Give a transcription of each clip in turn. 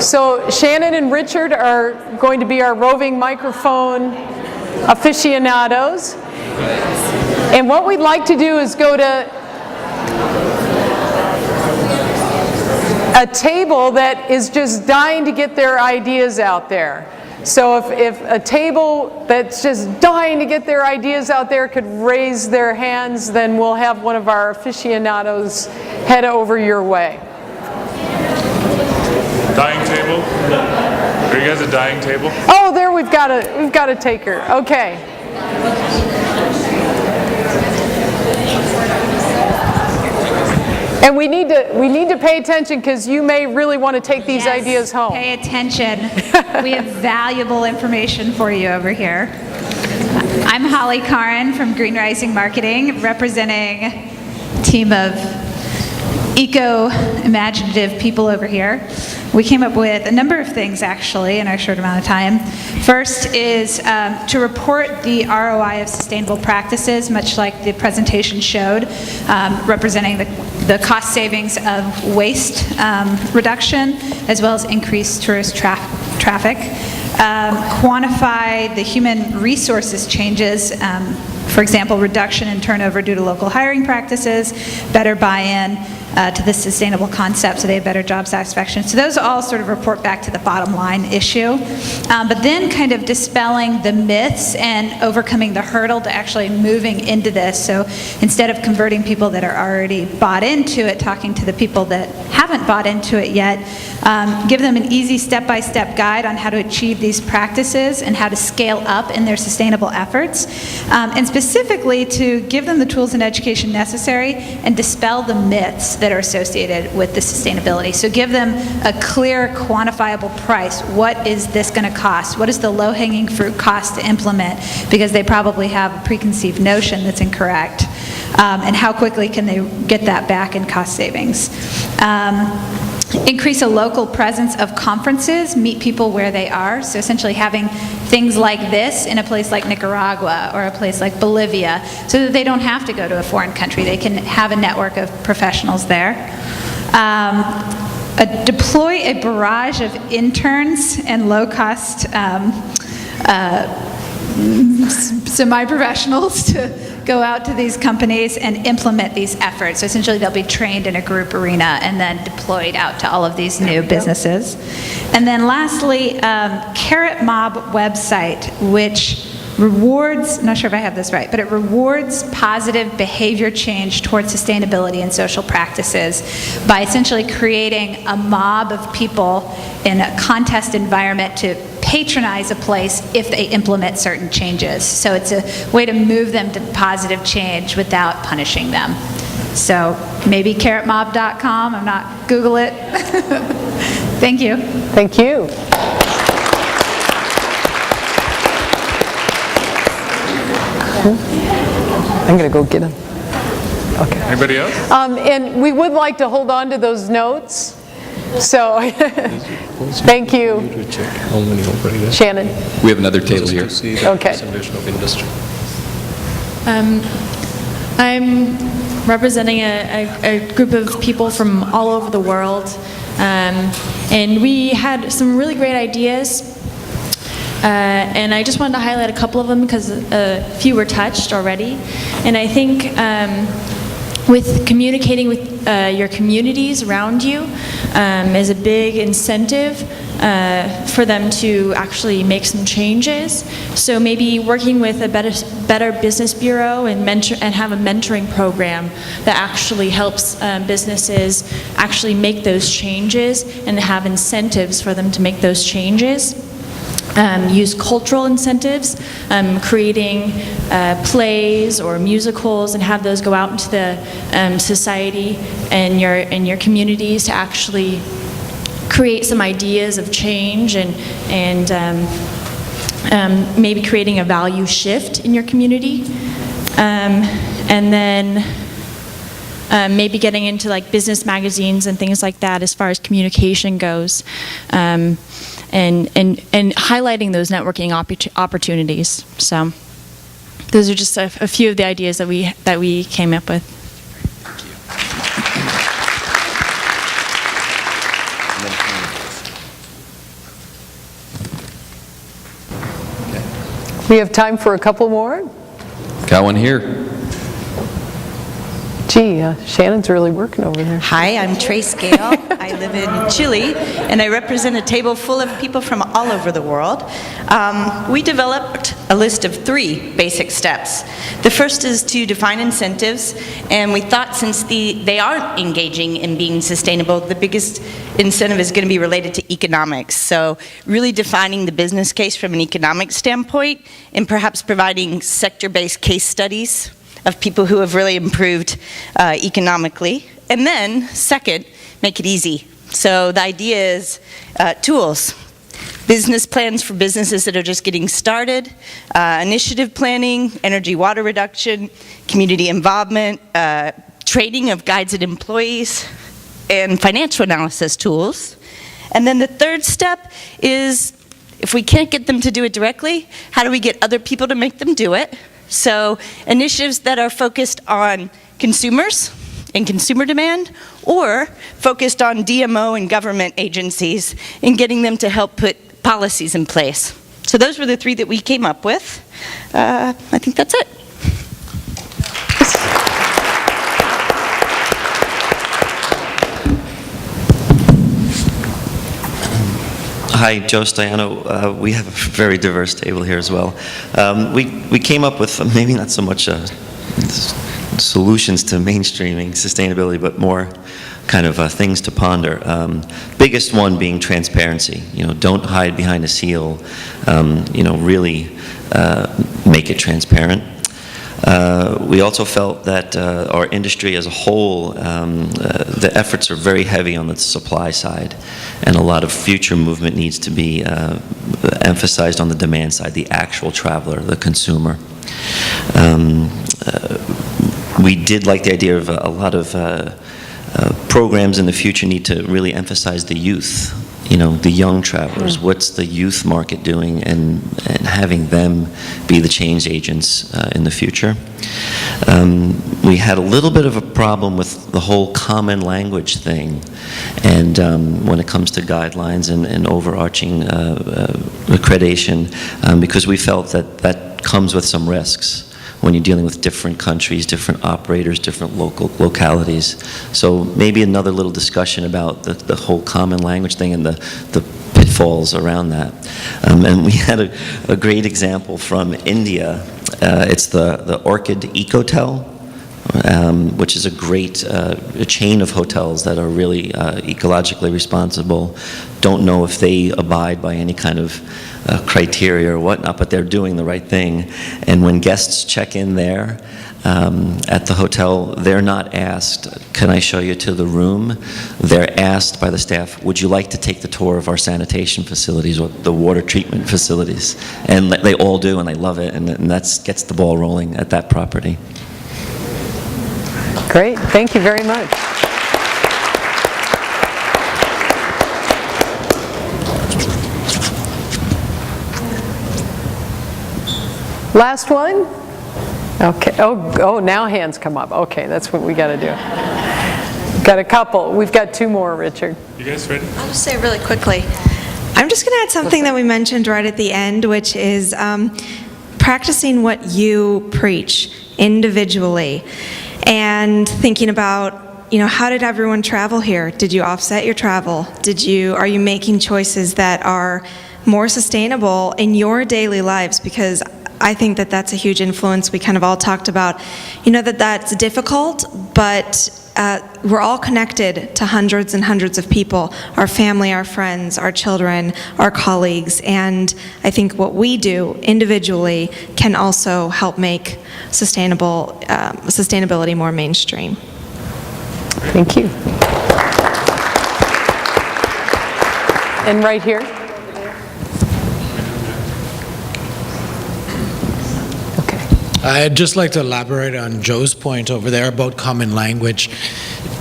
So Shannon and Richard are going to be our roving microphone aficionados. And what we'd like to do is go to a table that is just dying to get their ideas out there. So if a table that's just dying to get their ideas out there could raise their hands, then we'll have one of our aficionados head over your way. Dying table? Are you guys a dying table? Oh, there we've got a taker. Okay. And we need to pay attention because you may really want to take these ideas home. Pay attention. We have valuable information for you over here. I'm Holly Karin from Green Rising Marketing, representing a team of eco-imaginative people over here. We came up with a number of things, actually, in our short amount of time. First is to report the ROI of sustainable practices, much like the presentation showed, representing the cost savings of waste reduction, as well as increased tourist traffic. Quantify the human resources changes, for example, reduction in turnover due to local hiring practices, better buy-in to the sustainable concept, so they have better job satisfaction. So those all sort of report back to the bottom line issue. But then kind of dispelling the myths and overcoming the hurdle to actually moving into this. So instead of converting people that are already bought into it, talking to the people that haven't bought into it yet, give them an easy step-by-step guide on how to achieve these practices and how to scale up in their sustainable efforts. And specifically to give them the tools and education necessary and dispel the myths that are associated with the sustainability. So give them a clear, quantifiable price. What is this going to cost? What is the low-hanging fruit cost to implement? Because they probably have a preconceived notion that's incorrect. And how quickly can they get that back in cost savings? Increase a local presence of conferences, meet people where they are. So essentially having things like this in a place like Nicaragua or a place like Bolivia, so that they don't have to go to a foreign country. They can have a network of professionals there. Deploy a barrage of interns and low-cost semi-professionals to go out to these companies and implement these efforts. So essentially they'll be trained in a group arena and then deployed out to all of these new businesses. And then lastly, Carrot Mob website, which rewards, I'm not sure if I have this right, but it rewards positive behavior change towards sustainability and social practices by essentially creating a mob of people in a contest environment to patronize a place if they implement certain changes. So it's a way to move them to positive change without punishing them. So maybe carrotmob.com, I'm not, Google it. Thank you. Thank you. I'm going to go get them. Okay. Anybody else? And we would like to hold on to those notes. So, thank you, Shannon. We have another table here. Okay. I'm representing a group of people from all over the world, and we had some really great ideas. And I just wanted to highlight a couple of them because a few were touched already. And I think with communicating with your communities around you is a big incentive for them to actually make some changes. So maybe working with a better business bureau and have a mentoring program that actually helps businesses actually make those changes and have incentives for them to make those changes. Use cultural incentives, creating plays or musicals, and have those go out into the society and your communities to actually create some ideas of change and maybe creating a value shift in your community, and then maybe getting into like business magazines and things like that as far as communication goes. And highlighting those networking opportunities. So those are just a few of the ideas that we came up with. We have time for a couple more. Got one here. Gee, Shannon's really working over there. Hi, I'm Trace Gale. I live in Chile, and I represent a table full of people from all over the world. We developed a list of 3 basic steps. The first is to define incentives, and we thought since they aren't engaging in being sustainable, the biggest incentive is going to be related to economics. So really defining the business case from an economic standpoint, and perhaps providing sector-based case studies of people who have really improved economically. And then, second, make it easy. So the idea is tools. Business plans for businesses that are just getting started, initiative planning, energy water reduction, community involvement, training of guides and employees, and financial analysis tools. And then the third step is, if we can't get them to do it directly, how do we get other people to make them do it? So initiatives that are focused on consumers and consumer demand, or focused on DMO and government agencies and getting them to help put policies in place. So those were the 3 that we came up with. I think that's it. Hi, Joe Stoiano. We have a very diverse table here as well. We came up with maybe not so much solutions to mainstreaming sustainability, but more kind of things to ponder. Biggest one being transparency. Don't hide behind a seal. Really make it transparent. We also felt that our industry as a whole, the efforts are very heavy on the supply side, and a lot of future movement needs to be emphasized on the demand side, the actual traveler, the consumer. We did like the idea of a lot of programs in the future need to really emphasize the youth. The young travelers, what's the youth market doing, and having them be the change agents in the future. We had a little bit of a problem with the whole common language thing, and when it comes to guidelines and overarching accreditation, because we felt that comes with some risks when you're dealing with different countries, different operators, different localities. So maybe another little discussion about the whole common language thing and the pitfalls around that. And we had a great example from India. It's the Orchid Ecotel, which is a great a chain of hotels that are really ecologically responsible. Don't know if they abide by any kind of criteria or whatnot, but they're doing the right thing. And when guests check in there at the hotel, they're not asked, "Can I show you to the room?" They're asked by the staff, "Would you like to take the tour of our sanitation facilities or the water treatment facilities?" And they all do, and they love it, and that gets the ball rolling at that property. Great, thank you very much. Last one? Okay, oh, now hands come up. Okay, that's what we got to do. Got a couple. We've got 2 more, Richard. You guys ready? I'll just say really quickly. I'm just going to add something that we mentioned right at the end, which is practicing what you preach individually and thinking about, how did everyone travel here? Did you offset your travel? Are you making choices that are more sustainable in your daily lives? Because I think that that's a huge influence. We kind of all talked about, that's difficult, but we're all connected to hundreds and hundreds of people, our family, our friends, our children, our colleagues, and I think what we do individually can also help make sustainability more mainstream. Thank you. And right here. I'd just like to elaborate on Joe's point over there about common language.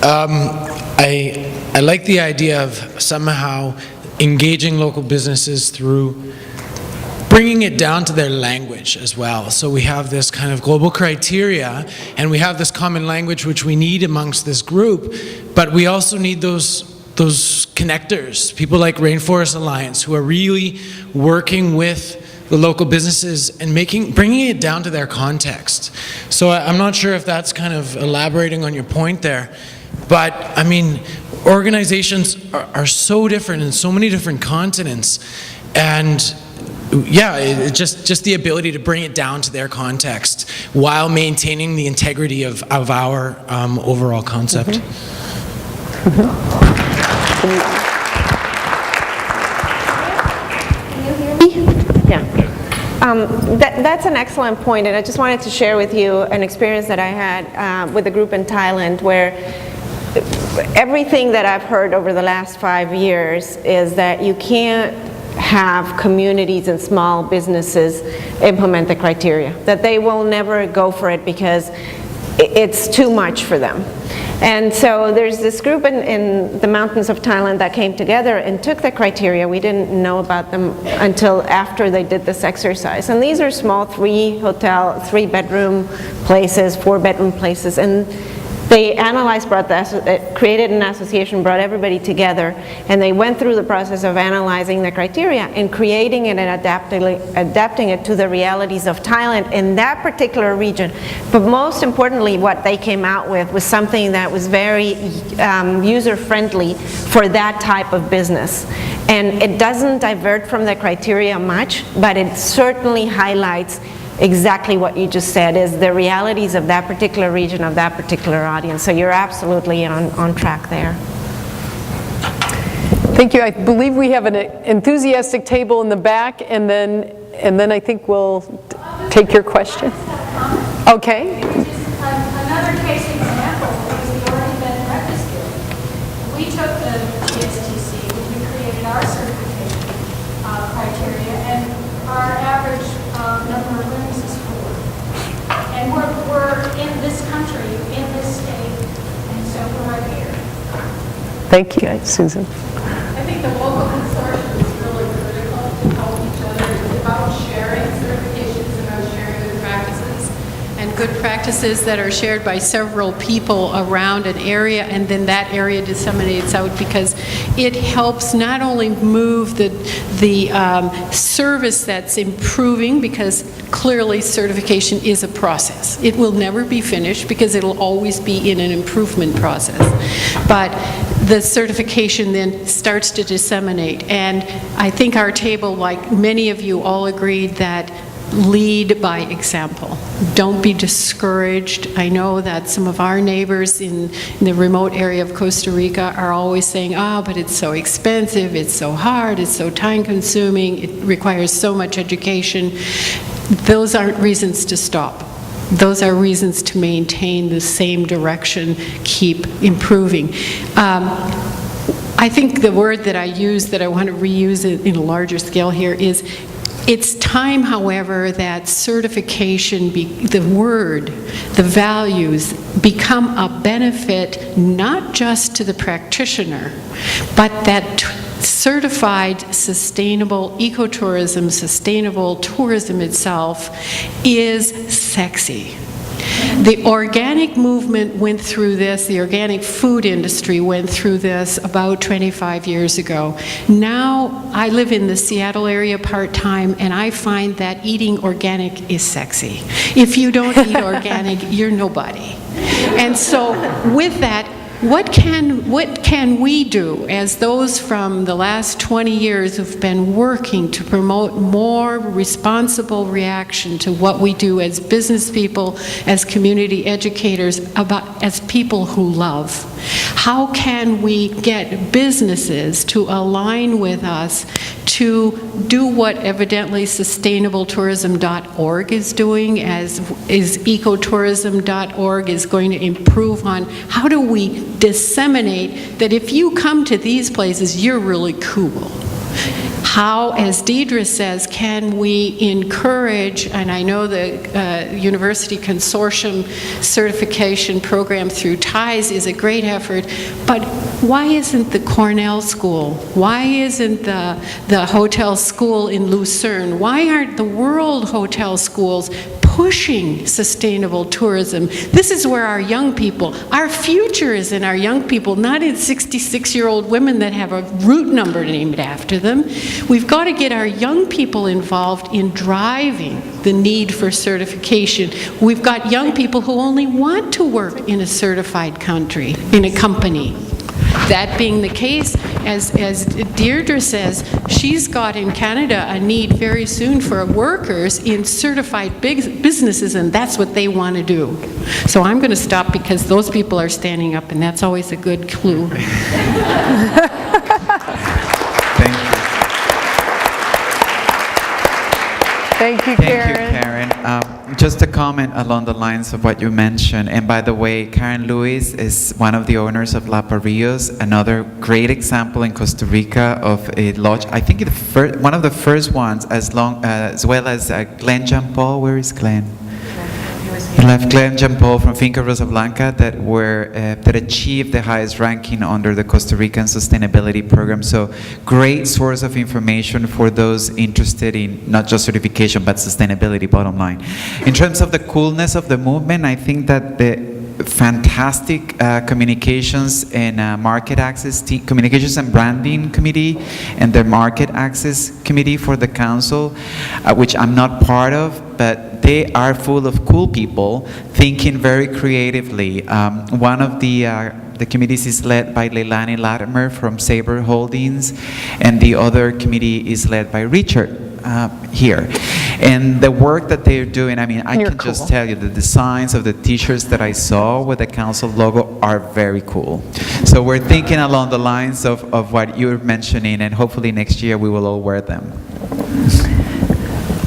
I like the idea of somehow engaging local businesses through bringing it down to their language as well. So we have this kind of global criteria, and we have this common language which we need amongst this group, but we also need those connectors, people like Rainforest Alliance, who are really working with the local businesses and bringing it down to their context. So I'm not sure if that's kind of elaborating on your point there, but I mean, organizations are so different in so many different continents, and yeah, just the ability to bring it down to their context while maintaining the integrity of our overall concept. Yeah. That's an excellent point, and I just wanted to share with you an experience that I had with a group in Thailand where everything that I've heard over the last 5 years is that you can't have communities and small businesses implement the criteria, that they will never go for it because it's too much for them. And so there's this group in the mountains of Thailand that came together and took the criteria. We didn't know about them until after they did this exercise. And these are small 3-bedroom places, 4-bedroom places, and they analyzed, created an association, brought everybody together, and they went through the process of analyzing the criteria and creating it and adapting it to the realities of Thailand in that particular region. But most importantly, what they came out with was something that was very user-friendly for that type of business. And it doesn't divert from the criteria much, but it certainly highlights exactly what you just said, is the realities of that particular region, of that particular audience. So you're absolutely on track there. Thank you. I believe we have an enthusiastic table in the back, and then I think we'll take your question. Okay. Another case example was the Oregon Bed and Breakfast Guild. We took the GSTC when we created our certification criteria, and our average number of rooms is 4. And we're in this country, in this state, and so we're right here. Thank you, Susan. I think the local consortium is really critical to help each other. It's about sharing certifications, about sharing good practices, and good practices that are shared by several people around an area, and then that area disseminates out, because it helps not only move the service that's improving, because clearly certification is a process. It will never be finished because it'll always be in an improvement process. But the certification then starts to disseminate. And I think our table, like many of you, all agreed that lead by example. Don't be discouraged. I know that some of our neighbors in the remote area of Costa Rica are always saying, but it's so expensive, it's so hard, it's so time-consuming, it requires so much education. Those aren't reasons to stop. Those are reasons to maintain the same direction, keep improving. I think the word that I use, that I want to reuse it in a larger scale here, is it's time, however, that certification, the word, the values, become a benefit not just to the practitioner, but that certified sustainable ecotourism, sustainable tourism itself is sexy. The organic movement went through this, the organic food industry went through this about 25 years ago. Now, I live in the Seattle area part-time, and I find that eating organic is sexy. If you don't eat organic, you're nobody. And so, with that, what can we do as those from the last 20 years who've been working to promote more responsible reaction to what we do as business people, as community educators, as people who love? How can we get businesses to align with us to do what evidently sustainabletourism.org is doing, as is ecotourism.org is going to improve on? How do we disseminate that if you come to these places, you're really cool? How, as Deidre says, can we encourage, and I know the University Consortium certification program through TIES is a great effort, but why isn't the Cornell School? Why isn't the hotel school in Lucerne? Why aren't the world hotel schools pushing sustainable tourism. This is where our young people, our future is in our young people, not in 66-year-old women that have a route number named after them. We've got to get our young people involved in driving the need for certification. We've got young people who only want to work in a certified country, in a company. That being the case, as Deirdre says, she's got in Canada a need very soon for workers in certified big businesses, and that's what they want to do. So I'm going to stop because those people are standing up, and that's always a good clue. Thank you, Karen. Thank you, Karen. Just a comment along the lines of what you mentioned. And by the way, Karen Lewis is one of the owners of La Parrillos, another great example in Costa Rica of a lodge. I think one of the first ones, as well as Glenn Jean Paul. Where is Glenn? He left Glenn Jean Paul from Finca Rosa Blanca that achieved the highest ranking under the Costa Rican Sustainability Program. So great source of information for those interested in not just certification but sustainability, bottom line. In terms of the coolness of the movement, I think that the fantastic communications and market access communications and branding committee and the market access committee for the council, which I'm not part of, but they are full of cool people thinking very creatively. One of the committees is led by Leilani Latimer from Sabre Holdings, and the other committee is led by Richard here. And the work that they're doing, I mean, I can just tell you the designs of the t-shirts that I saw with the council logo are very cool. So we're thinking along the lines of what you're mentioning, and hopefully next year we will all wear them.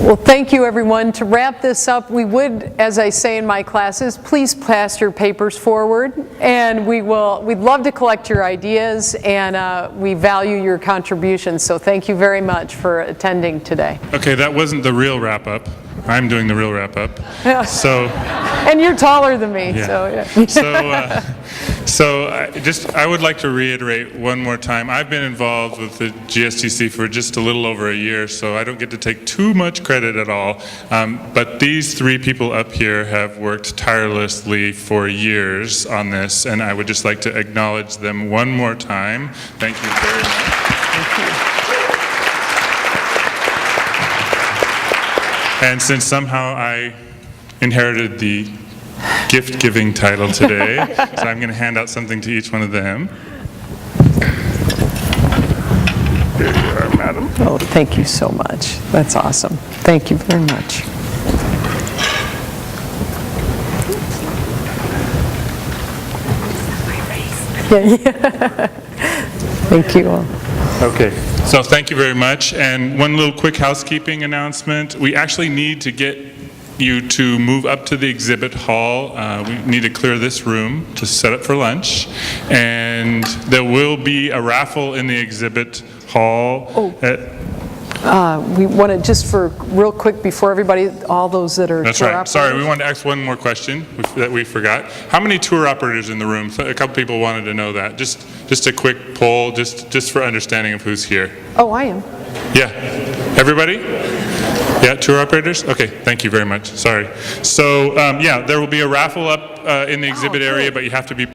Well, thank you, everyone. To wrap this up, we would, as I say in my classes, please pass your papers forward, and we'd love to collect your ideas, and we value your contributions. So thank you very much for attending today. Okay, that wasn't the real wrap-up. I'm doing the real wrap-up. So, and you're taller than me, yeah. So I would like to reiterate one more time. I've been involved with the GSTC for just a little over a year, so I don't get to take too much credit at all. But these three people up here have worked tirelessly for years on this, and I would just like to acknowledge them one more time. Thank you very much. Thank you. And since somehow I inherited the gift-giving title today, so I'm going to hand out something to each one of them. Here you are, madam. Oh, thank you so much. That's awesome. Thank you very much. Yeah. Thank you all. Okay, so thank you very much. And one little quick housekeeping announcement. We actually need to get you to move up to the exhibit hall. We need to clear this room to set up for lunch. And there will be a raffle in the exhibit hall. We want to, just for real quick before everybody, all those that are That's right. Sorry, we wanted to ask one more question that we forgot. How many tour operators in the room? A couple people wanted to know that. Just a quick poll, just for understanding of who's here. Oh, I am. Yeah. Everybody? Yeah, tour operators? Okay, thank you very much. Sorry. So, yeah, there will be a raffle up in the exhibit area, but you have to be